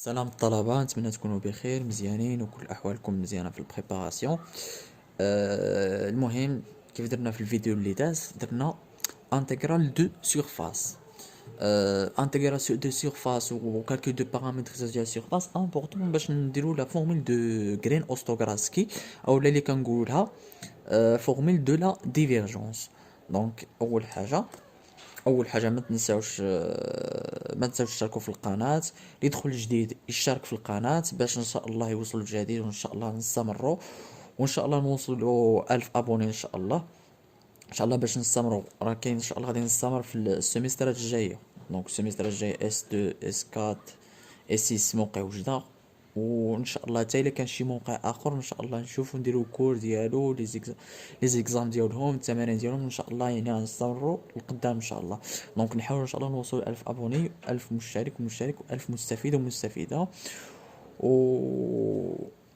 سلام الطلبة، نتمنى تكونوا بخير مزيانين وكل أحوالكم مزيانة في البريباراسيون. المهم كيف درنا في الفيديو اللي داز درنا انتجرال دو سيرفاس. انتجرال دو سيرفاس وكالكول دو بارامتر ديال سيرفاس امبورطون باش نديرو لا فورمول دو غرين اوستوغراسكي او اللي كنقولها فورمول دو لا ديفيرجونس. دونك اول حاجه ما تنساوش تشتركوا في القناه. اللي يدخل جديد يشترك في القناه باش ان شاء الله يوصل الجديد، وان شاء الله نستمروا، وان شاء الله نوصلوا 1000 ابوني ان شاء الله. ان شاء الله باش نستمروا راه كاين ان شاء الله غادي نستمر في السيمسترات الجايه. دونك السيمستر الجاي اس 2 اس 4 اس 6 موقع وجده، وان شاء الله حتى الا كان شي موقع اخر ان شاء الله نشوفو نديرو كور ديالو لي زيكزام ديالهم التمارين ديالهم ان شاء الله، يعني غنستمروا لقدام ان شاء الله. دونك نحاول ان شاء الله نوصل 1000 ابوني، 1000 مشترك و1000 مستفيد ومستفيده. و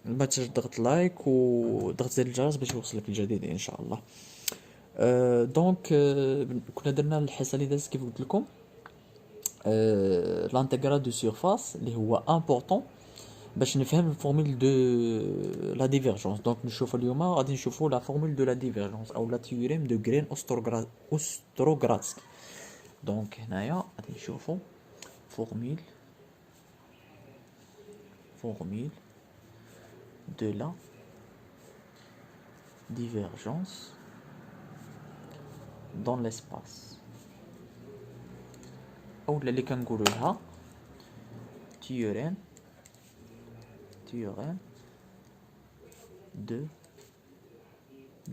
ما تنساش تضغط لايك وضغط زر الجرس باش يوصلك الجديد ان شاء الله. دونك كنا درنا الحصه اللي دازت كيف قلت لكم l'intégral de surface اللي هو امبورطون باش نفهم الفورمول دو لا ديفيرجونس. دونك نشوفوا اليوم غادي نشوفوا لا فورمول دو لا ديفيرجونس او لا تيوريم دو غرين اوستروغراتسكي. دونك هنايا غادي نشوفوا فورمول دو لا ديفيرجونس dans l'espace او اللي كنقولوا لها théorème de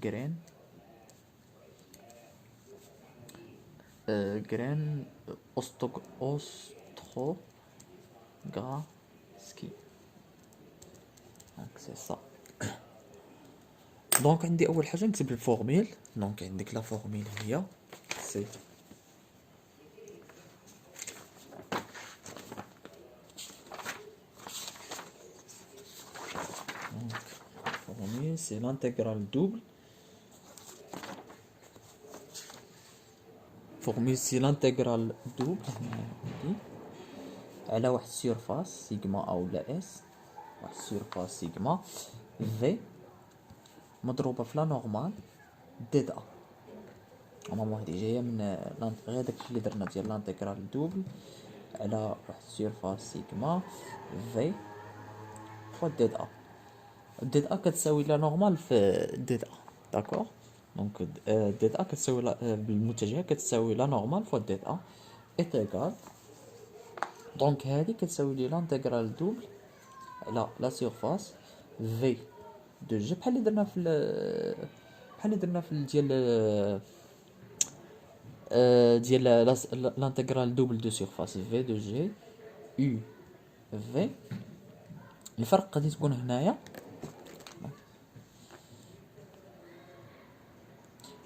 graine اوستروغراتسكي. دونك سي سا. دونك عندي اول حاجه نكتب الفورميل. دونك عندك لا فورميل هي سي c'est l'intégrale double. Formule c'est l'intégrale double على واحد سيرفاس سيجما او لا اس، واحد سيرفاس سيجما في مضروبه في لا نورمال ديد ا. نورمال هادي جايه من غير داكشي اللي درنا ديال لانتيغرال دوبل على واحد سيرفاس سيجما في فوا ديد ا. ديد ا كتساوي لا نورمال في ديد ا، داكوغ. دونك ديد ا كتساوي بالمتجه كتساوي لا نورمال فوا ديد ا ايت ايكال. دونك هادي كتساوي لي لانتيغرال دوبل على لا سيرفاس في دو جي بحال اللي درنا في ديال لانتيغرال دوبل دو سيرفاس في دو جي يو في. الفرق غادي تكون هنايا،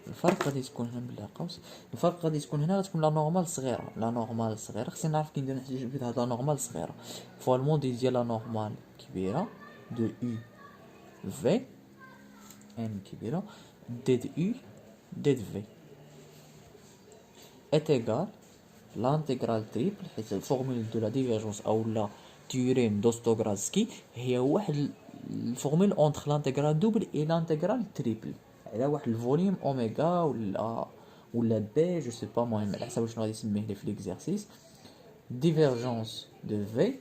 الفرق غادي تكون هنا بلا قوس، الفرق غادي تكون هنا غتكون لا نورمال صغيره. لا نورمال صغيره خصني نعرف كي ندير نحسب هاد لا نورمال صغيره فوا الموديل ديال لا نورمال كبيره دو يو في ان كبيره ديد يو ديد في est égal l'intégrale triple، حيت الفورمول دو لا ديفيرجونس او لا تيوريم دوستوغراتسكي هي واحد الفورمول اونتر لانتيغرال دوبل اي لانتيغرال تريبل على واحد الفوليوم اوميغا ولا بي جو سي با، المهم على حسب شنو غادي يسميه لي في ليكزارسيس. ديفيرجونس دو في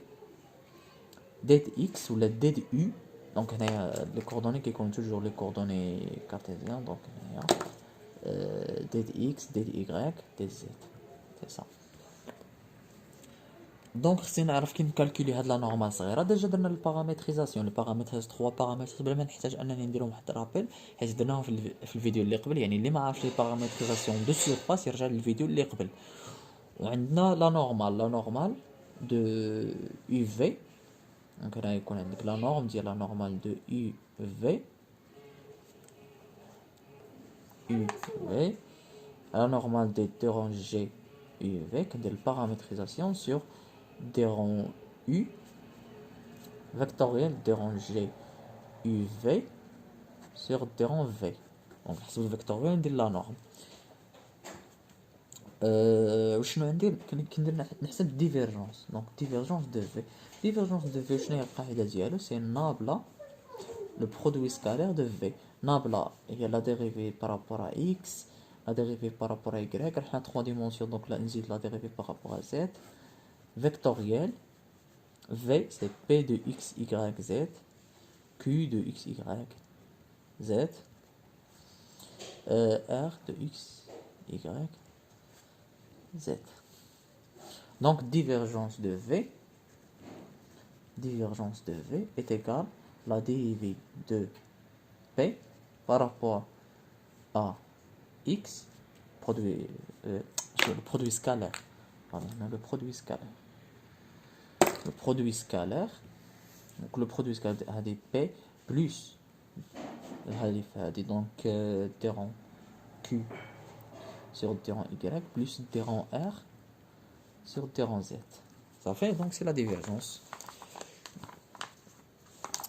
ديت اكس ولا ديت يو. دونك هنايا لي كوردوني كيكونوا توجور لي كوردوني كارتيزيان. دونك هنايا ديت اكس ديت ايغريك ديت زد سي سا. دونك خصني نعرف كي نكالكولي هاد لا نورمال صغيره. ديجا درنا البارامتريزاسيون، لي بارامتريز 3 بارامتر بلا ما نحتاج انني نديرهم واحد رابيل حيت درناهم في الفيديو اللي قبل. يعني اللي ما عارفش لي بارامتريزاسيون دو سيرفاس يرجع للفيديو اللي قبل. وعندنا لا نورمال دو يو في. دونك هنا يكون عندك لا نورم ديال لا نورمال دو يو في la normale des deux rangs G UV كندير البارامتريزاسيون sur des rangs U vectoriel des rangs G UV sur des rangs V. دونك نحسب الفيكتوريال ندير لا نورم. وشنو عندي كندير نحسب ديفيرجونس. دونك ديفيرجونس دو في Divergence de V شنو هي القاعدة ديالو؟ سي نابلا le produit scalaire de V. Nabla, il y a la dérivée par rapport à X, la dérivée par rapport à Y, on a 3 dimensions, donc là, on la dérivée par rapport à Z. Vectoriel, V, c'est P de X, Y, Z, Q de X, Y, Z, R de X, Y, Z. Donc, divergence de V est égale la dérivée de P par rapport à X, produit, le produit scalaire. Pardon, le produit scalaire. Le produit scalaire. Donc le produit scalaire a des P plus donc terrain Q sur terrain Y plus terrain R sur terrain Z. Ça fait donc c'est la divergence.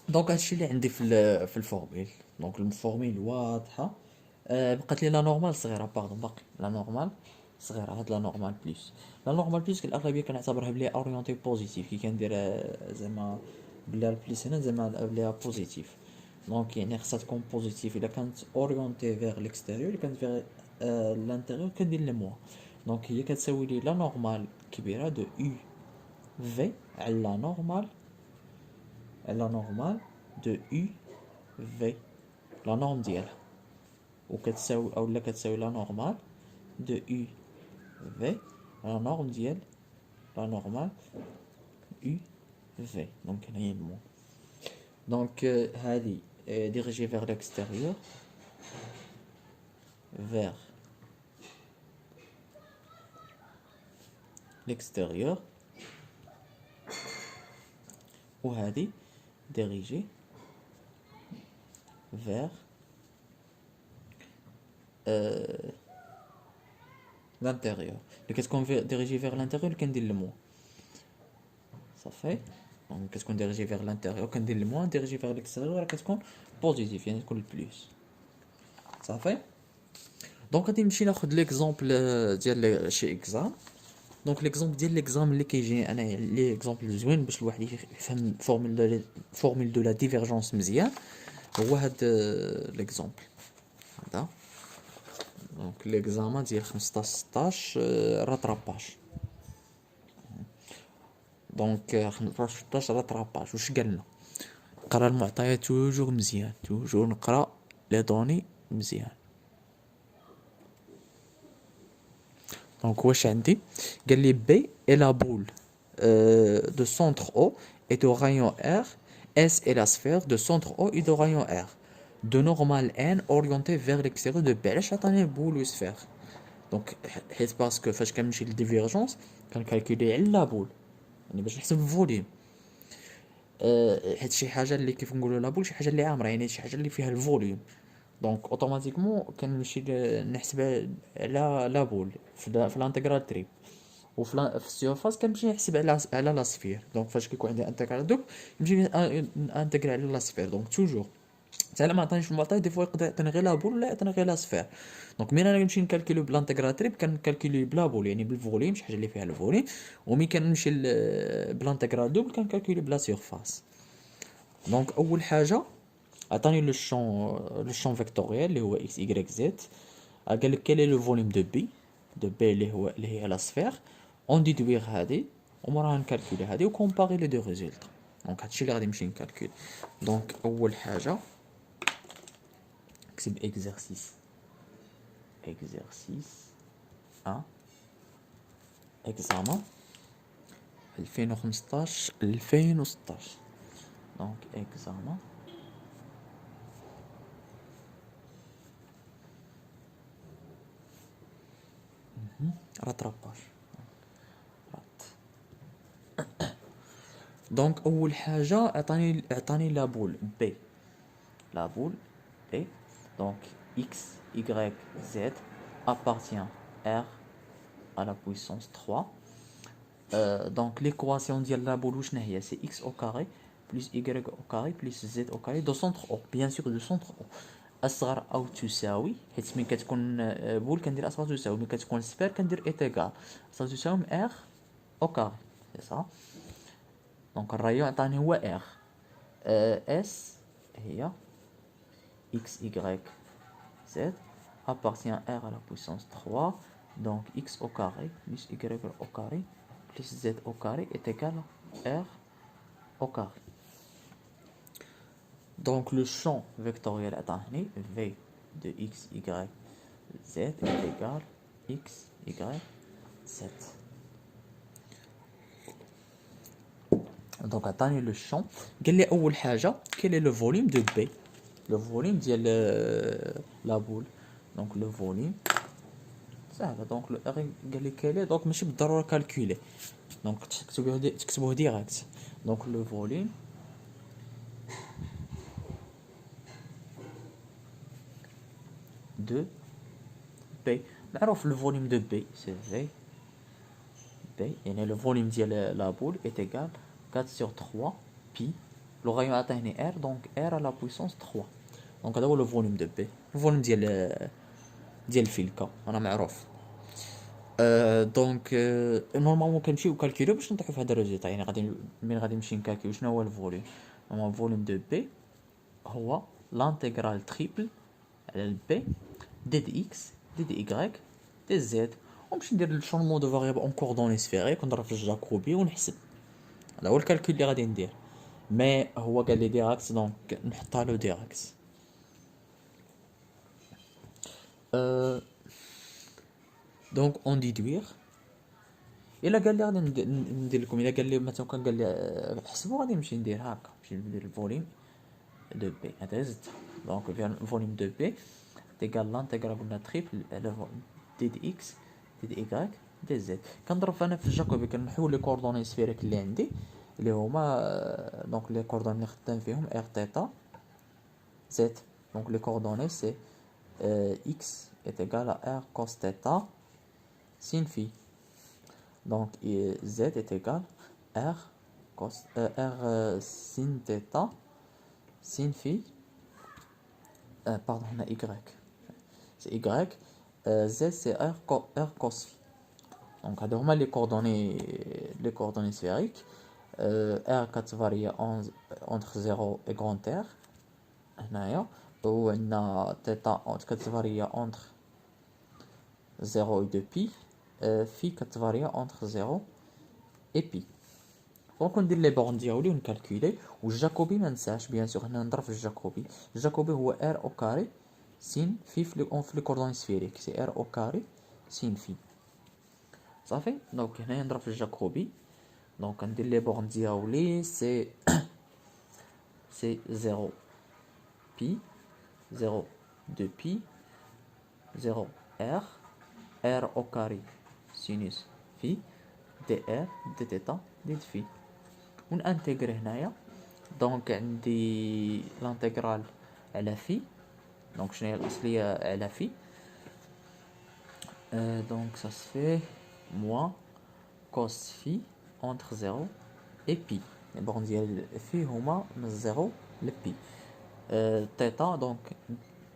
دونك هادشي اللي عندي في الفورميل. دونك الفورميل واضحه. بقات لي لا نورمال صغيره باردون باقي لا نورمال صغيره. هاد لا نورمال بلس لا نورمال بلس الاغلبيه كنعتبرها بلي اورينتي بوزيتيف كي كندير زعما بلي البلس هنا زعما بلي بوزيتيف. دونك يعني خصها تكون بوزيتيف الا كانت اورينتي فيغ ليكستيريور. الا كانت فيغ لانتيريور كندير لي موا. دونك هي كتساوي لي لا نورمال كبيره دو يو في على لا نورمال de U V la norme ديالها وكتساوي اولا كتساوي لا نورمال de U V la norme ديال لا نورمال U V. donc هنا هي المو. donc هذه dirigée vers l'extérieur vers l'extérieur وهذه dirigée vers l'intérieur. Qu'est-ce qu'on veut diriger vers l'intérieur? Qu'est-ce qu'on dit le mot? Ça fait. Donc qu'est-ce qu'on dirige vers l'intérieur? Qu'est-ce qu'on dit le mot? Diriger vers l'extérieur. Qu'est-ce qu'on positif? Il y a le plus. Ça fait. Donc on va ناخذ l'exemple ديال شي exam. دونك ليكزومبل ديال ليكزام اللي كيجيني انا لي اكزومبل زوين باش الواحد يفهم فورمول دو لا ديفيرجونس مزيان هو هاد ليكزومبل هذا. دونك ليكزامان ديال 15 16 راتراباج. دونك 15 16 راتراباج واش قالنا؟ نقرا المعطيات توجور مزيان توجور نقرا لي دوني مزيان. Donc, واش عندي قال لي B est la boule de centre O et de rayon R. S est la sphère de centre O et de rayon R. De normale N orientée vers l'extérieur de B. علاش عطاني boule و sphère؟ donc حيت باسكو فاش كنمشي للديفيرجونس كنكالكولي على لا بول يعني باش نحسب الفوليوم. حيت شي حاجه اللي كيف نقولوا لا بول شي حاجه اللي عامره يعني شي حاجه اللي فيها الفوليوم. دونك اوتوماتيكمون كنمشي نحسب على لا بول في الانتغرال تريب وفي السيرفاس كنمشي نحسب على لا سفير. دونك فاش كيكون عندي انتغرال دوك نمشي انتغرال على لا سفير. دونك توجور حتى ما عطانيش في المعطيات دي فوا يقدر يعطيني غير لا بول ولا يعطيني غير لا سفير. دونك مين انا نمشي نكالكولي بلانتغرال تريب كنكالكولي بلا بول يعني بالفوليوم شي حاجه اللي فيها الفوليوم. ومين كنمشي بلانتغرال دوبل كنكالكولي بلا سيرفاس. دونك اول حاجه عطاني لو شون فيكتوريال اللي هو اكس واي زد. قال لك كالي لو فوليوم دو بي اللي هي لا سفير. اون ديدوير هادي ومراها نكالكولي هادي وكومباري لي دو ريزولطا. دونك هادشي اللي غادي نمشي نكالكول. دونك اول حاجه نكتب اكزرسيس 1 اكزامان 2015 2016. دونك اكزامان rattrapage. دونك اول حاجه عطاني لا بول بي. لا بول بي دونك x y z appartient r à la puissance 3. دونك l'équation ديال لا بول واش هي؟ سي x au carré plus y au carré plus z au carré de centre O. bien sûr de centre O اصغر او تساوي. حيت ملي كتكون بول كندير اصغر تساوي. ملي كتكون سفير كندير ايتيغال اصغر تساوي ار او كاري. سي صا. دونك الرايون عطاني هو ار. اس هي x y z appartient à r à la puissance 3. Donc x au carré plus y au carré plus z au carré est égal à r au carré. Donc le champ vectoriel عطاني v de x y z est égal x y z. Donc عطاني le champ. قال لي اول حاجه quel est le volume de B. le volume ديال la boule. donc le volume سهله. donc le R قال لي quel est. donc ماشي بالضروره calculer. donc تكتبوه direct. donc le volume de B. معروف le volume de B c'est V. B يعني le volume ديال la boule est égal 4 sur 3 pi. le rayon عطاني R donc R à la puissance 3. donc هذا هو le volume de B. الفوليوم ديال الفلكه انا معروف. دونك نورمالمون كنمشيو كالكوليو باش نطيحو في هذا الريزلت. يعني غادي من غادي نمشي نكالكوليو شنو هو الفوليوم. نورمال الفوليوم دو بي هو لانتيغرال تريبل على البي دي دي اكس دي دي ايكغيك دي زد. ونمشي ندير الشونمون دو فاريابل اون كوردوني سفيريك ونضرب في الجاكوبي ونحسب. هذا هو الكالكول اللي غادي ندير. مي هو قال لي ديراكت دونك نحطها له ديراكت. دونك اون ديدوير. الا قال لي غادي ندير لكم. الا قال لي مثلا كان قال لي حسبوا غادي نمشي ندير هكا. نمشي ندير الفوليوم دو بي. هذا زدت. دونك الفوليوم دو بي تيغال لانتيغرال قلنا تريبل على دي دي اكس دي دي ايكغيك دي زد. كنضرب انا في الجاكوبي كنحول لي كوردوني سفيريك اللي عندي اللي هما دونك لي كوردوني اللي خدام فيهم ار تيتا زد. دونك لي كوردوني سي اكس est égal à r cos θ sin phi. Donc z est égal à r cos r sin θ sin phi. Pardon, on a y. C'est y. Z c'est r cos phi. Donc هما les coordonnées sphériques. R كتفاريا entre 0 et grand R هنايا. وعندنا θ كتفاريا entre 0 et 2 pi. phi كتفاريا entre 0 et pi. دونك ندير لي بورن ديالي ونكالكولي. والجاكوبي ما ننساش بيان سور هنا نضرب في الجاكوبي. الجاكوبي هو ار او كاري سين في لي كوردوني سفيريك سي ار او كاري سين في. صافي. دونك هنا نضرب في الجاكوبي. دونك ندير لي بورن ديالي سي 0 pi 0 2 pi 0 r r au carré sinus phi دي ار دي تيتا دي في. ونانتيغري هنايا. دونك عندي لانتيغرال على في. دونك شنو هي الاصليه على في. دونك ça se fait moins cos phi entre 0 et pi. لي بورن ديال في هما من 0 ل pi. θ دونك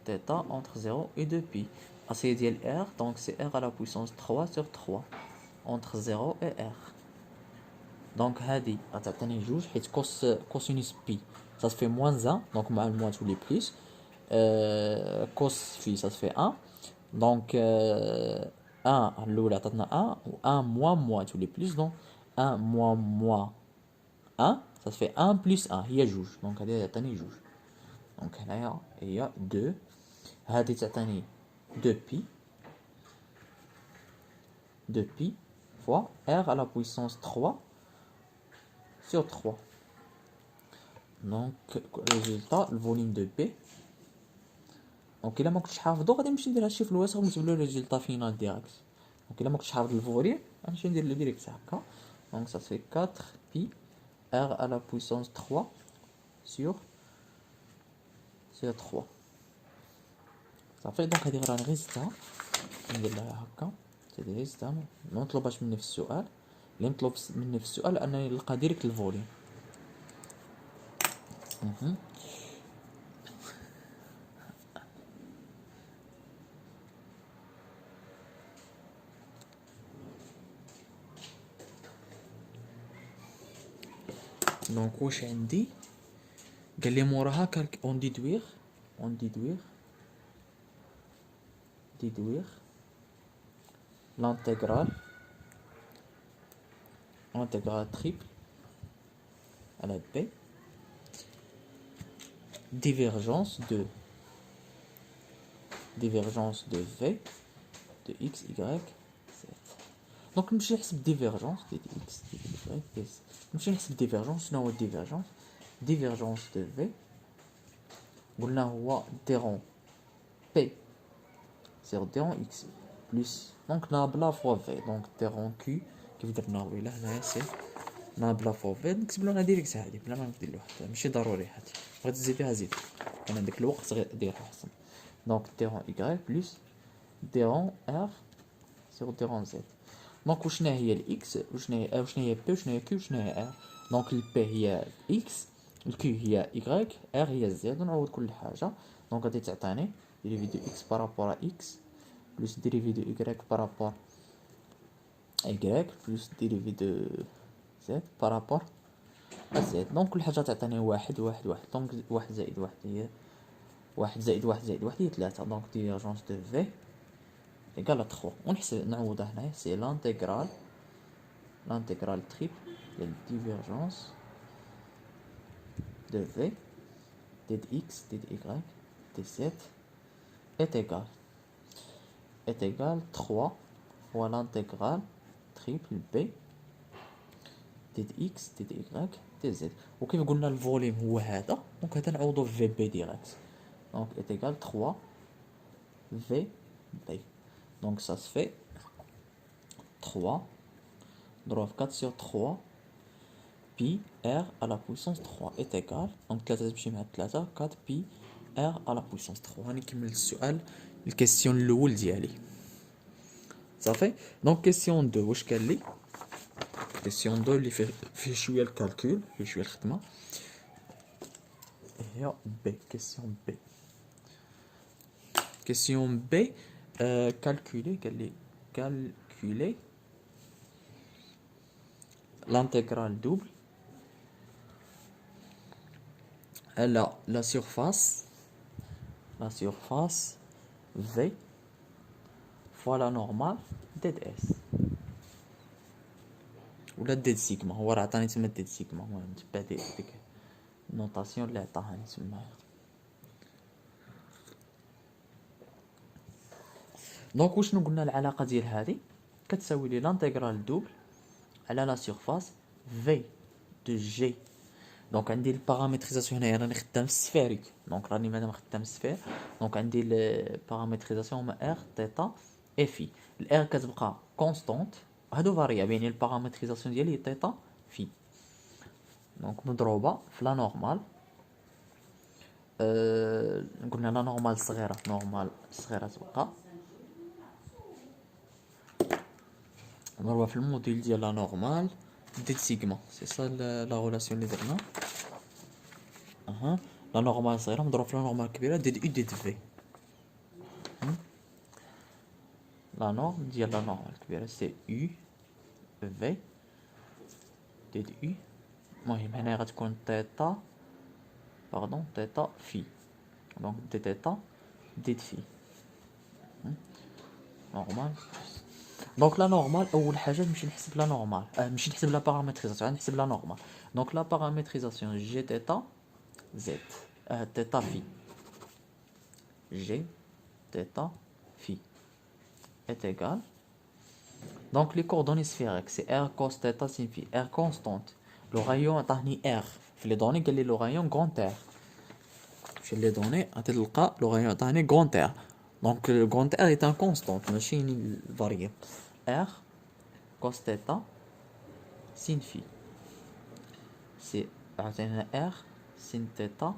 θ entre 0 et 2 pi. اصليه ديال r دونك سي r à la puissance 3 sur 3 entre 0 et r. دونك هادي غتعطيني جوج حيت كوسينوس بي ça se fait moins 1 donc مع الموان تولي بليس. كوس في ça se fait 1 donc 1 الاولى عطاتنا 1 و 1 موان موان تولي بليس. دونك 1 موان موان 1 ça se fait 1 plus 1 هي جوج. دونك هادي تعطيني جوج. دونك هنايا هي 2. هادي تعطيني 2 pi 2 pi fois r à la puissance 3 sur 3. Donc résultat le volume de B. دونك الا ما كنتش حافظو غادي نمشي ندير هادشي في الواتساب ونكتب له ريزولطا فينال ديريكت. دونك الا ما كنتش حافظ الفوليوم غنمشي ندير له ديريكت هكا. دونك ça fait 4 pi r à la puissance 3 sur 3. صافي. دونك هادي غير راني غير زدتها ندير لها هكا. هادي غير زدتها ما مطلوباش مني في السؤال. اللي مطلوب مني في السؤال انني نلقى ديريكت الفوليوم. دونك واش عندي؟ قال لي موراها اون ديدوير l'intégrale triple à la b divergence de v de x, y, z. Donc نمشي نحسب divergence de x, de y, de z. نمشي نحسب divergence. شنو هو divergence de v؟ قلنا هو terrain p c'est terrain x plus donc نابلا فوا v donc terrain q كيف درنا ويلا هنايا سي نابلا فوا v نكتب لنا ديريكت هادي بلا ما ندير له حتى ماشي ضروري هادي بغيت تزيديها زيد انا داك الوقت غير ديرها احسن donc terrain y plus terrain r sur terrain z. دونك وشنا هي الاكس وشنا هي بي وشنا هي كيو وشنا هي ار. دونك البي هي اكس الكيو هي y ار هي زد ونعوض كل حاجه. دونك غادي تعطيني dérivé de x par rapport à x plus dérivé de y par rapport à y plus dérivé de z par rapport à z. دونك كل حاجه تعطيني واحد واحد واحد. دونك واحد زائد واحد هي واحد زائد واحد زائد واحد هي 3. دونك divergence de v égale à 3. ونحسب نعوضها هنايا سي l'intégrale triple de divergence de v de x de y de z est égal 3 fois l'intégrale triple b de x de y de z. وكيف قلنا الفوليوم هو هذا دونك هذا نعوضو في بي ديريكت. دونك est égal 3 v b. Donc ça se fait 3 ضرب 4 sur 3 pi r à la puissance 3 est égal donc 3 تمشي مع 3 4 pi r à la puissance 3. هاني كملت السؤال الكيسيون الاول ديالي صافي. دونك كيسيون 2 واش قال لي؟ كيسيون 2 اللي فيه شويه الكالكول فيه شويه الخدمه هي بي. كيسيون بي calculer l'intégrale double à la surface V fois la normale ds ولا ديد سيغما. هو راه عطاني تما ديد سيغما المهم تبع ديك النوطاسيون اللي عطاها لي تمايا. دونك وشنو قلنا العلاقه ديال هذه؟ كتساوي لي لانتيغرال دوبل على لا سيرفاس في دو جي. دونك عندي البارامتريزاسيون هنايا راني خدام السفيريك دونك راني مادام خدام السفير دونك عندي البارامتريزاسيون هما ار تيتا اف الار كتبقى كونستونت هادو فاريابل يعني البارامتريزاسيون ديالي تيتا في دونك مضروبه في لا نورمال قلنا لا نورمال صغيره تبقى مضروبه في الموديل ديال لا نورمال ديت سيغما. سي سا لا ريلاسيون اللي درنا. لا نورمال صغيره مضروبه في لا نورمال كبيره ديت اي ديت في. لا نورم ديال لا نورمال كبيره سي يو في ديت يو. المهم هنا غتكون تيتا تيتا في دونك دي تيتا ديت في نورمال. دونك لا نورمال اول حاجه نمشي نحسب لا نورمال نمشي نحسب لا بارامتريزاسيون نحسب لا نورمال. دونك لا بارامتريزاسيون جي تيتا زد تيتا في جي تيتا في est égal donc les coordonnées sphériques c'est r cos theta sin phi r constante le rayon عطاني r في لي دوني قال لي لو rayon grand r في لي دوني غتلقى لو rayon عطاني grand r donc le grand r est un constante ماشي variable r cos theta sin phi c'est عطينا r sin theta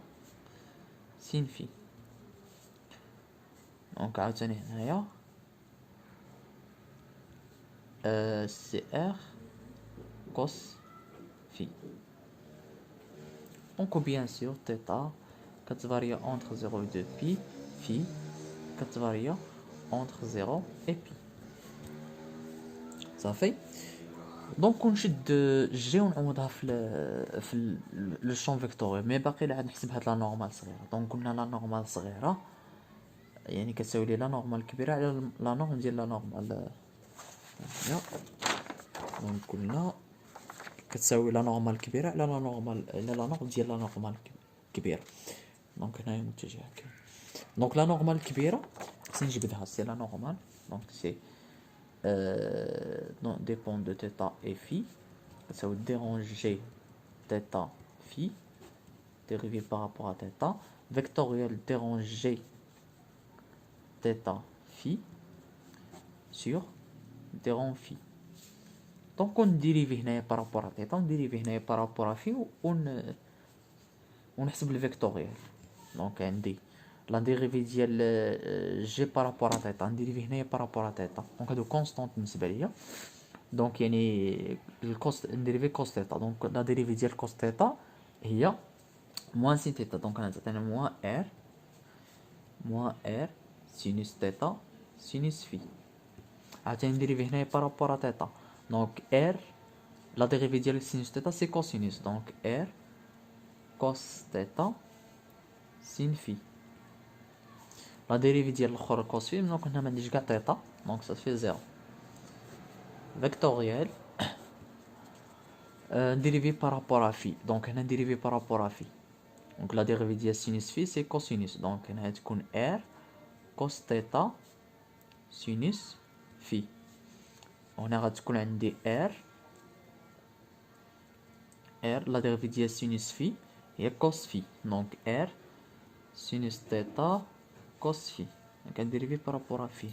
sin phi donc عاوتاني هنايا c'est r cos phi. Donc bien sûr theta varie entre 0 et 2 pi phi varie entre 0 et pi. Ça fait دونك نشد جي ونعوضها في لو شون فيكتوريال، مي باقي عاد نحسب هاد لا نورمال صغيره. دونك قلنا لا نورمال صغيره يعني كتساوي لي لا نورمال كبيره على لا نورم ديال لا نورمال. دونك قلنا كتساوي لا نورمال كبيره على لا نورمال على لا نورم ديال لا نورمال كبيره. دونك هنايا متجهه كاين. دونك لا نورمال كبيره خصني نجبدها، سي لا نورمال دونك سي dépend de θ et phi, ça veut déranger θ phi dérivé par rapport à θ, vectoriel déranger θ phi sur dérang phi. Donc on dérive هنا par rapport à θ, on dérive هنا par rapport à phi ونحسب le vectoriel. Donc عندي la dérivée ديال g par rapport à θ نديريفي هنايا par rapport à θ. دونك هادو كونستانت بالنسبه ليا. دونك يعني الكوست نديريفي كوس θ. دونك لا ديريفي ديال كوس θ هي موان سين θ. دونك انا تعطينا موان ار سينوس θ سينوس في. عاوتاني نديريفي هنايا par rapport à θ. دونك ار لا ديريفي ديال سينوس θ سي كوسينوس. دونك ار كوس θ سين في. لا ديريفي ديال الاخر كوس في، دونك هنا ما عنديش كاع θ، دونك ça fait 0. فيكتوريال dérivé par rapport à phi. Donc هنا dérivé par rapport à phi. Donc la dérivée ديال sinus phi c'est cosinus. Donc هنا تكون r cos θ sinus phi. وهنا غتكون عندي r la dérivée ديال sinus phi هي cos phi. Donc r sinus θ cos phi. Donc un dérivé par rapport à phi.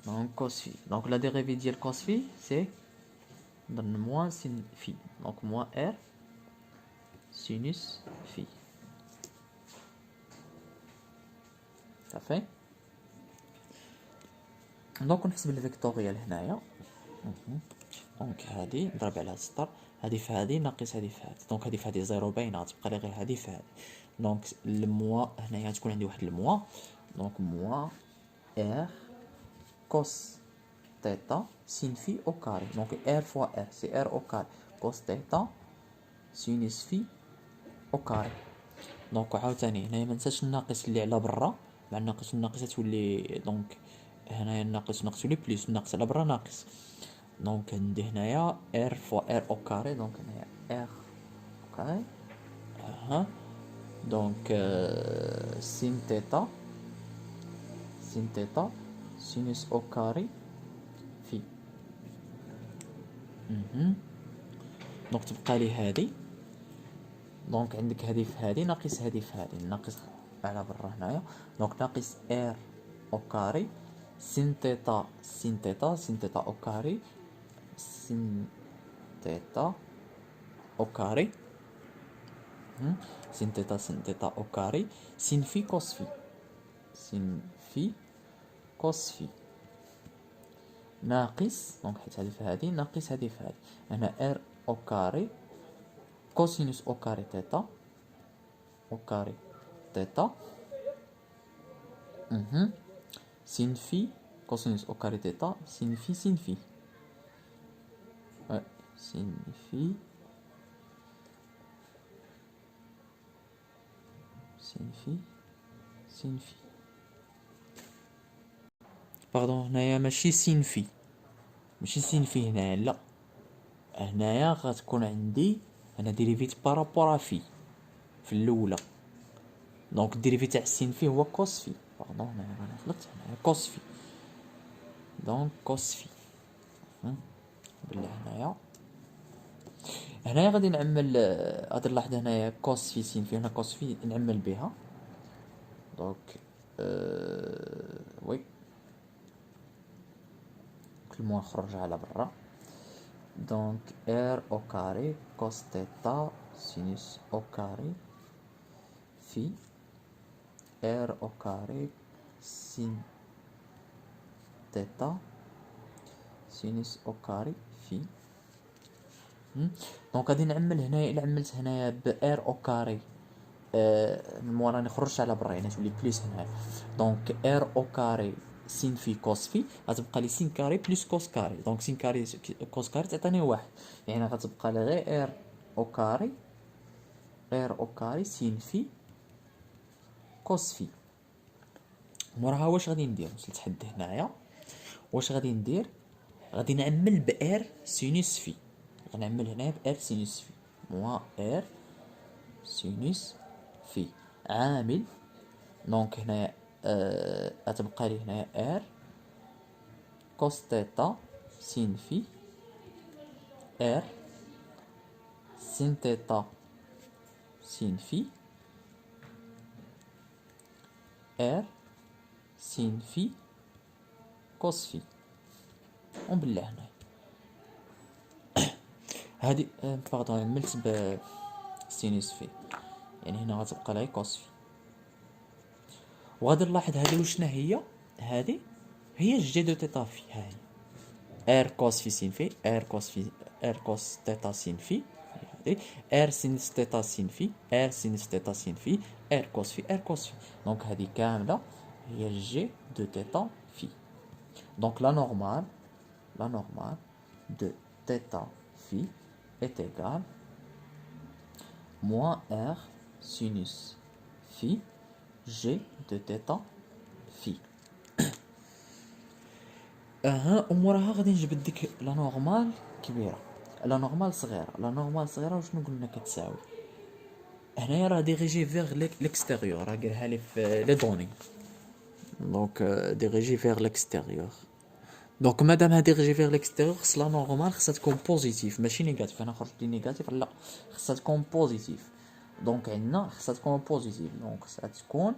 Donc cos phi. Donc la dérivée ديال cos phi c'est donne moins sin phi. Donc moins r sinus phi. Ça fait. دونك نحسب الفيكتوريال هنايا. دونك هادي نضرب على السطر، هادي في هادي ناقص هادي في هادي. دونك هادي في هادي زيرو باينه، تبقى لي غير هادي في هادي. دونك الموا هنايا تكون عندي واحد الموا. دونك موا ار كوس θ sin phi au carré. Donc r fois r c'est r au carré cos θ sinus phi au carré. دونك عاوتاني هنايا ما ننساش الناقص اللي على برا مع الناقص والناقص تولي. دونك هنايا الناقص والناقص تولي بليس، الناقص على برا ناقص. دونك عندي هنايا r fois r au carré. دونك هنايا r au carré. دونك sin θ sinus au carré phi. دونك تبقى لي هادي. دونك عندك هادي في هادي ناقص هادي في هادي، ناقص على برا هنايا. دونك ناقص r au carré sin θ au carré sin θ au carré sin θ au carré sin phi cos phi sin phi cos phi ناقص. دونك حيت هادي في هادي ناقص هادي في هادي. هنا r au carré cosinus au carré θ au carré θ sin phi cosinus au carré θ sin phi ouais sin phi باردون. هنايا ماشي سين في، ماشي سين في هنايا، لا هنايا غتكون عندي انا ديريفيت بارابور في الاولى. دونك الديريفي تاع السين في هو كوس في. باردون هنايا انا غلطت، هنايا كوس في. دونك كوس في بالله هنايا غادي نعمل غادي نلاحظ هنايا كوس في سين في، هنا كوس في نعمل بها. دونك وي كل ما نخرج على برا. دونك r au carré cos θ sinus au carré phi r au carré sin θ sinus au carré phi. دونك غادي نعمل هنايا، الا عملت هنايا ب r au carré من موراني خرجت على برا يعني تولي بليس هنايا. دونك r au carré سين في كوس في غتبقى لي سين كاري بلس كوس كاري. دونك سين كاري كوس كاري تعطيني واحد، يعني غتبقى لي غير ار او كاري، ار او كاري سين في كوس في. موراها واش غادي ندير؟ وصلت حد هنايا. واش غادي ندير؟ غادي نعمل بار سينوس في، غنعمل هنا بار سينوس في موا ار سينوس في عامل. دونك هنايا غتبقى لي هنايا ار كوس تيتا سين في ار سين تيتا سين في ار سين في كوس في. وبالله هنايا هادي باردون عملت ب سينوس في، يعني هنا غتبقى لي كوس في. وغادي نلاحظ هادي وشنا هي، هادي هي جي دو تيتا في، ها هي ار كوس في سين في ار كوس في ار كوس تيتا سين في، هادي ار سينوس تيتا سين في ار سينوس تيتا سين في ار كوس في ار كوس في. دونك هادي كامله هي جي دو تيتا في. دونك لا نورمال de θ phi est égal moins r sinus phi g de θ phi. وموراها غادي نجبد ديك لا نورمال كبيره، لا نورمال صغيره. لا نورمال صغيره وشنو قلنا كتساوي؟ هنايا راه ديريجي فيغ ليكستيريور، راه قالها لي في لي دوني. دونك ديريجي فيغ ليكستيريور. دونك مادام هادي ديريجي فيغ ليكستيريور خص لا نورمال خصها تكون بوزيتيف ماشي نيجاتيف. انا خرجت لي نيجاتيف، لا خصها تكون بوزيتيف. دونك عندنا خصها تكون بوزيتيف، دونك خصها تكون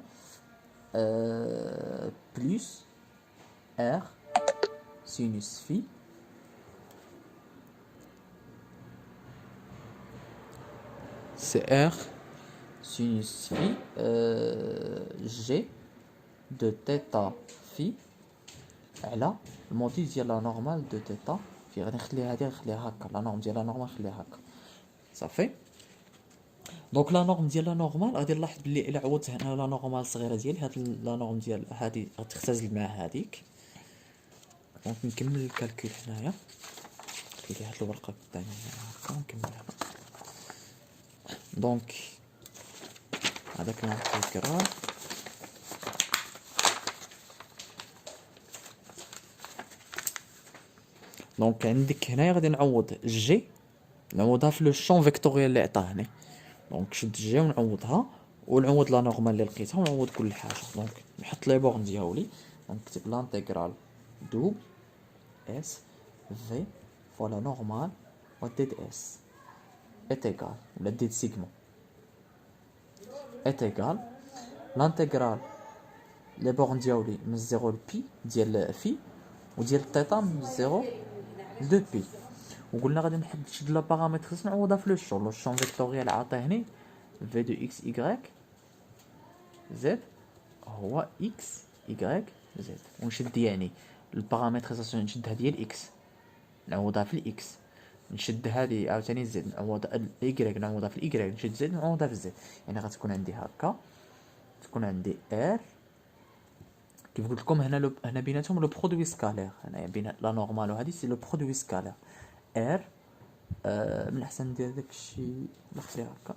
بلس ار سينوس في سي ار سينوس في جي دو تيتا في على الموديل ديال لا نورمال دو تيتا في. غادي نخليها هادي، نخليها هكا، لا نورم ديال لا نورمال نخليها هكا صافي. دونك لا نورم ديال لا نورمال غادي نلاحظ بلي الا عوضت هنا لا نورمال صغيره ديالي، هاد لا نورم ديال هادي غتختزل مع هاديك. دونك نكمل الكالكول هنايا، نخلي هاد الورقه قدامي هكا نكملها. دونك هذاك الانتيغرال دونك عندك هنايا غادي نعوض جي، نعوضها في لو شون فيكتوريال اللي عطاهني. دونك شد جي ونعوضها، ونعوض لا نورمال اللي لقيتها، ونعوض كل حاجه. دونك نحط لي بورن ديالي، نكتب لانتيغرال دوبل اس في فوالا نورمال و دي دي اس est égal ولا دي سيغما est égal لانتيغرال لي بورن ديالي من 0 ل بي ديال في وديال تيتا من 0 ل بي. وقلنا غادي نشد لا بارامتريس نعوضها في لو شون فيكتوريال عطاهني في دو اكس ايغريك زد هو اكس ايغريك زد. ونشد يعني البارامتريزاسيون نشد هادي هي الاكس نعوضها في الاكس، نشد هادي عاوتاني زد نعوضها الايغريك نعوضها في الايغريك، نشد زد نعوضها في الزد. يعني غتكون عندي هكا، تكون عندي ار كيف قلت لكم هنا هنا بيناتهم لو برودوي سكالير. هنايا بين لا نورمال وهادي سي لو برودوي سكالير ار. من الاحسن ندير داكشي نخليها هكا،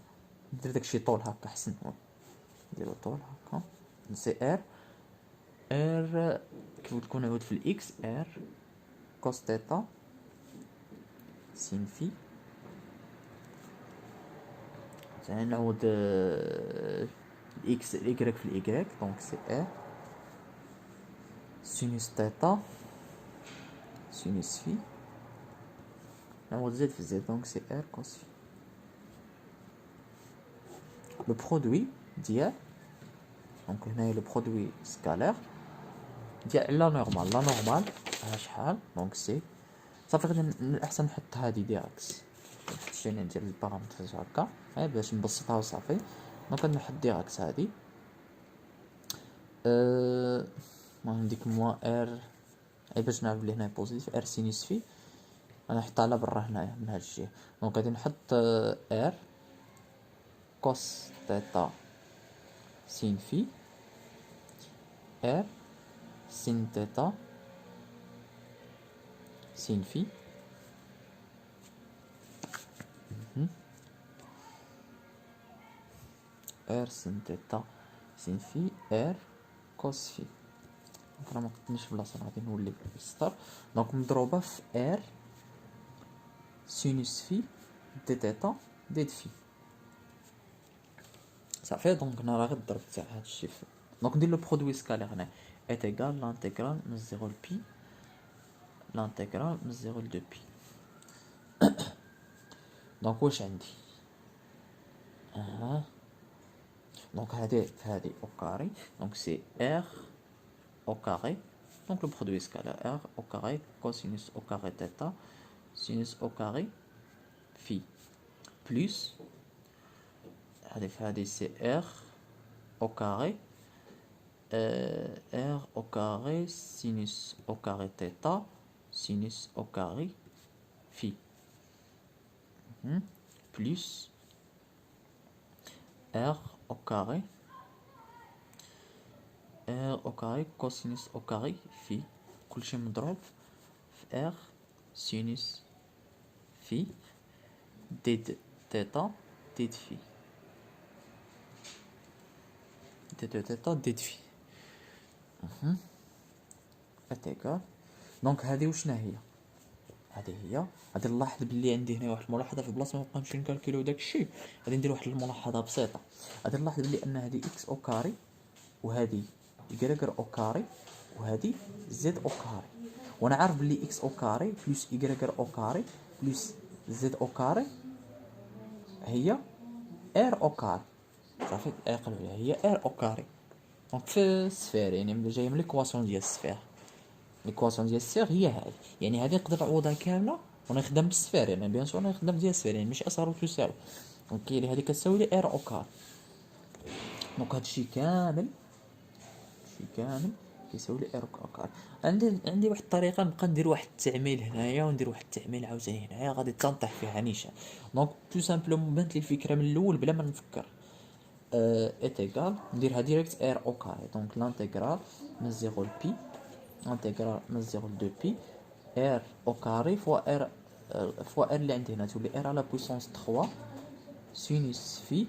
ندير داكشي طول هكا احسن، نديرو طول هكا سي ار. ار كيف قلت لكم نعود في الاكس ار كوس تيتا سين في، ثاني نعود الاكس الايكغيك في الايكغيك. دونك سي ار سينوس تيتا سينوس في، نعوض زد في زد. دونك سي ار كوس في. لو برودوي ديال دونك هنايا لو برودوي سكالير ديال لا نورمال. لا نورمال ها شحال؟ دونك سي صافي. غادي من الاحسن نحط هادي ديراكت، نحط شي ندير البارامترز هكا باش نبسطها وصافي. دونك غادي نحط ديراكت هادي المهم ديك موا ار باش نعرف بلي هنا بوزيتيف ار سينوس في انا نحطها على برا هنايا من هاد الجهه. دونك غادي نحط ار كوس تيتا سين في ار sin θ sin phi r sin θ sin phi r cos phi. دونك راه ما قدنيش بلاصه غادي نولي بالسطر. دونك مضروبه في r sinus phi دي θ دي phi صافي. دونك هنا راه غير الضرب تاع هاد الشيء. دونك ندير لو برودوي سكالير هنا est égal l'intégrale من 0 ل pi l'intégrale من 0 ل 2 pi. دونك واش عندي دونك هادي au carré donc c'est r au carré. Donc le produit scalaire r au carré cosinus au carré θ sinus au carré phi plus هادي c'est r au carré r au carré sinus au carré θ sinus au carré phi plus r au carré cosinus au carré phi كلشي مضروب في r sinus phi d θ d phi d θ d phi اتيكال. دونك هذه وشنا هي غادي نلاحظ بلي عندي هنا واحد الملاحظه في بلاصه ما نبقاش نكالكوليو داك الشيء. غادي ندير واحد الملاحظه بسيطه. غادي نلاحظ بلي ان هذه اكس او كاري وهذه يكغر او كاري وهذه زد او كاري وانا عارف بلي اكس او كاري بلس يكغر او كاري بلس زد او كاري هي ار او كاري صافي. هي ار او كاري. دونك في السفير يعني جايه من ليكواسيون ديال السفير. ليكواسيون ديال السفير هي هذه يعني هذه نقدر نعوضها كامله ونخدم بالسفير يعني بيان سور نخدم ديال السفير يعني ماشي اصغر تساوي. دونك كاين هذه كتساوي لي ار او كاري. دونك هادشي كامل كيساوي لي ار او كاري. عندي واحد الطريقه نبقى ندير واحد التعميل هنايا وندير واحد التعميل عاوتاني هنايا غادي تنطيح فيها نيشان. دونك تو سامبلومون بانت لي الفكره من الاول بلا ما نفكر. est égal نديرها ديريكت r au carré. donc l'intégrale من 0 ل pi intégrale من 0 ل 2 pi r au carré fois r اللي عندي هنا تولي r à la puissance 3 sinus phi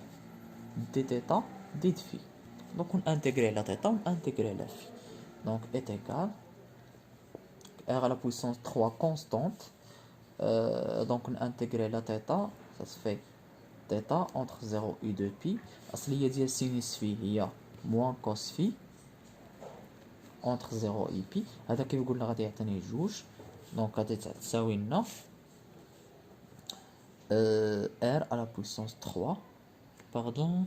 d θ d phi. donc on intégrer la θ on intégrer la phi. donc est égal r à la puissance 3 constante. donc on intégrer la θ ça se fait θ entre 0 et 2 pi. الأصلية ديال سينوس في هي موان كوس في entre 0 et pi. هذا كيف قلنا غادي يعطيني جوج. دونك غادي تساوي لنا r à la puissance 3 pardon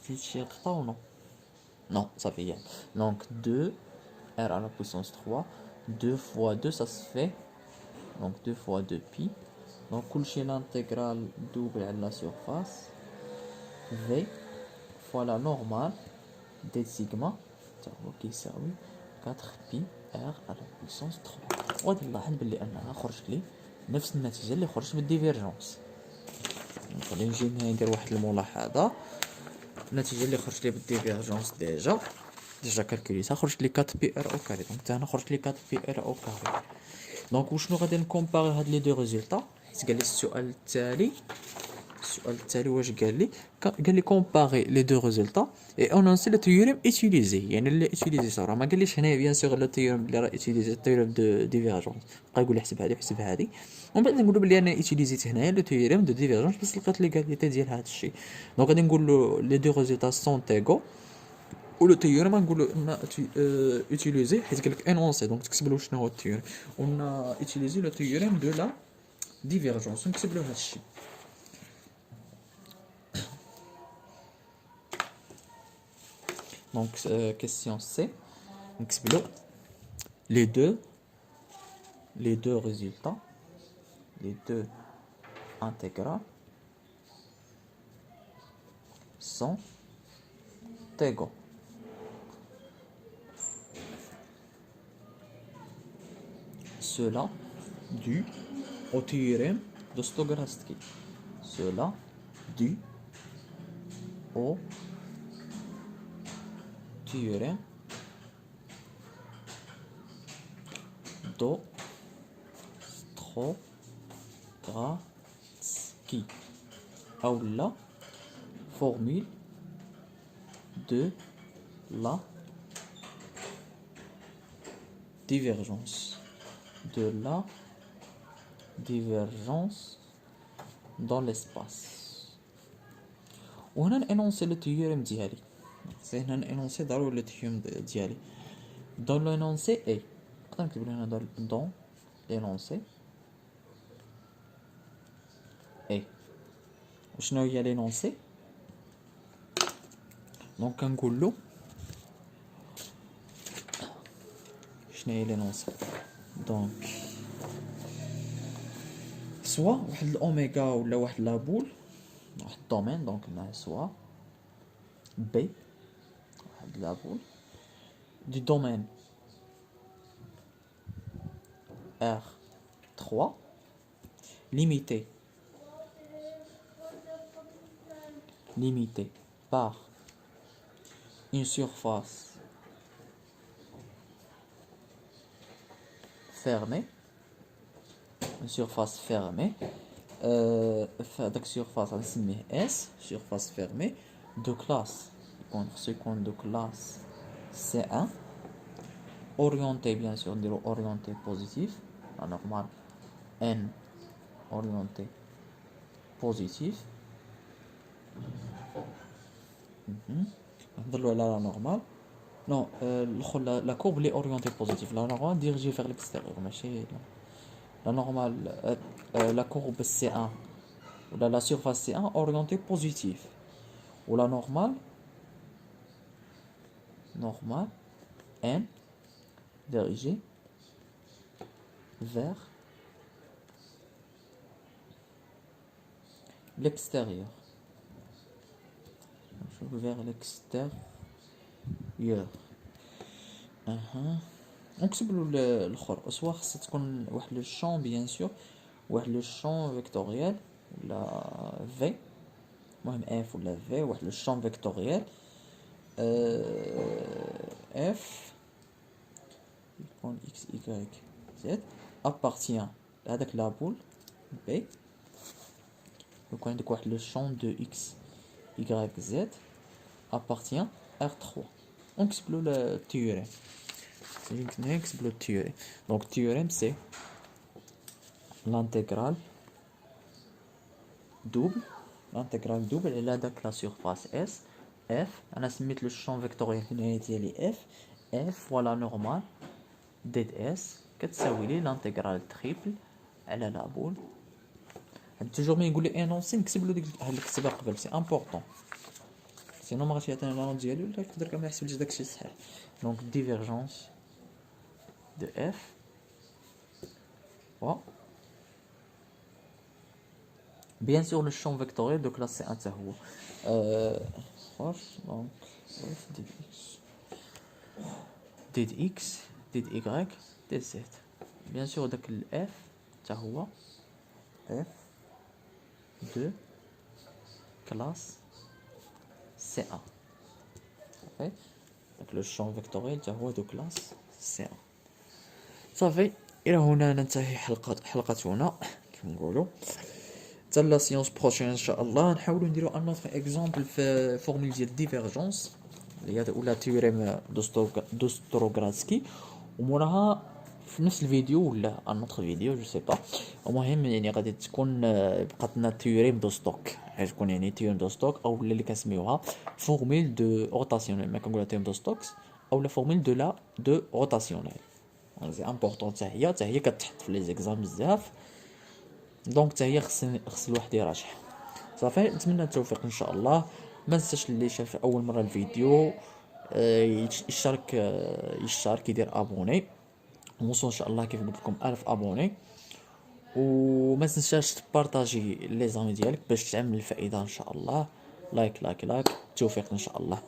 زيد شي غلطة و non ça fait bien. donc 2 r à la puissance 3 2 fois 2 ça se fait donc 2 fois 2 pi. donc كلشي l'intégrale double à la surface v fois la normale d sigma هو كيساوي 4 pi r à la puissance 3. وغادي نلاحظ بلي انها خرجت لي نفس النتيجه اللي خرجت بالديفيرجونس. غادي نجي ندير واحد الملاحظه. النتيجه اللي خرجت لي بالديفيرجونس ديجا كالكوليتها خرجت لي 4 بي ار او كاري. دونك هنا خرجت لي 4 بي ار او كاري. دونك وشنو غادي نكومباري هاد لي دو ريزولطا حيت قال لي السؤال التالي واش قال لي كومباري لي دو ريزولطا اي اون انسي لو تيوريم اوتيليزي يعني اللي اوتيليزي صرا ما قاليش هنا بيان سور لو تيوريم اللي راه اوتيليزي التيوريم دو ديفيرجونس بقى يقول لي حسب هذه وحسب هذه ومن بعد نقول له بلي انا اوتيليزيت هنايا لو تيوريم دو ديفيرجونس بس لقيت ليغاليتي ديال هذا الشيء. دونك غادي نقول له لي دو ريزولطا سون ايغو ولو تيوريم غنقول له ان اوتيليزي حيت قال لك انونسي. دونك تكتب له شنو هو التيوريم اون اوتيليزي لو تيوريم دو لا ديفيرجونس نكتب له هذا الشيء. Donc question C نكتب له les deux résultats les deux intégrales sont égaux. Cela dû au théorème de Stochastic. Cela dû au théorème دوستروغاتسكي أو لا formule de la divergence dans l'espace. وهنا نانونسي لو تيوريم ديالي، هنا نانونسي ضروري لو تيوريم ديالي. دون لانونسي اي نقدر نكتب هنا دون لانونسي اي. وشنو هي لانونسي؟ دونك كنقول له شنو هي لانونسي. دونك سوا واحد الاوميغا ولا واحد لابول واحد الدومين، دونك هنا سوا بي واحد لابول du domaine R3 limité par une surface fermée, هذاك surface غنسميه S, surface fermée de classe de classe C1, orienté bien sûr نديرو orienté positif la normale N orienté positif. نهضروا على لا نورمال نو لا كورب لي اورينتي بوزيتيف. لا نورمال ديريجي فيغ ليكستيريور ماشي لا نورمال. لا كورب سي 1 ولا لا سيرفاس سي 1 اورينتي بوزيتيف، ولا نورمال ان ديريجي vers l'extérieur. vers l'extérieur. نكتبلو الاخر سوا خاصها تكون واحد لو شون بيان سور، واحد لو شون فيكتوريال ولا في، المهم اف ولا في، واحد لو شون فيكتوريال اف يكون اكس واي زد ابارتيان هذاك لابول بي. يكون عندك واحد لو شون دو اكس واي زد appartient R3. On explore le théorème. Donc le théorème c'est l'intégrale double elle a la surface S F. On a mis le champ vectoriel F voilà normal ds كتساوي l'intégrale triple على la boule. toujours ما يقول لي énoncé نكتب له ديك الكتابه قبل، سي امبورطون سينو ما غاديش يعطينا لا نوت ديالو ولا يقدر كاع ما يحسبليش داكشي صحيح. دونك ديفيرجونس دو اف و بيان سور لو شون فيكتوريال دو كلاس سي ان حتى هو واش. دونك اف ديد اكس ديد ايغريك ديد زد. بيان سور داك الاف حتى هو اف دو كلاس C1. Donc le champ vectoriel هو دو كلاس C1. صافي الى هنا ننتهي حلقتنا كما نقولوا. حتى لا سيونس بروشين ان شاء الله نحاولوا نديروا ان اوتر اكزامبل في فورمول ديال ديفيرجونس اللي هي ولا تيوريم دوستروغاتسكي، وموراها في نفس الفيديو ولا ان اوتر فيديو جو سي با. المهم يعني غادي تكون بقات لنا تيوريم دو ستوك، غتكون يعني تيوريم دو ستوك او اللي كنسميوها فورمول دو روتاسيونيل، ما كنقولها تيوريم دو ستوكس او لا فورمول دو لا دو روتاسيونيل. سي امبورطون حتى هي كتحط في لي زيكزام بزاف، دونك حتى هي خص الواحد يراجعها. صافي نتمنى التوفيق ان شاء الله. ما ننساش اللي شاف اول مره الفيديو يشترك يدير ابوني، ونوصل ان شاء الله كيف قلت لكم 1000 ابوني. وما تنساش تبارطاجي لي زامي ديالك باش تعمل الفائده ان شاء الله. لايك التوفيق ان شاء الله.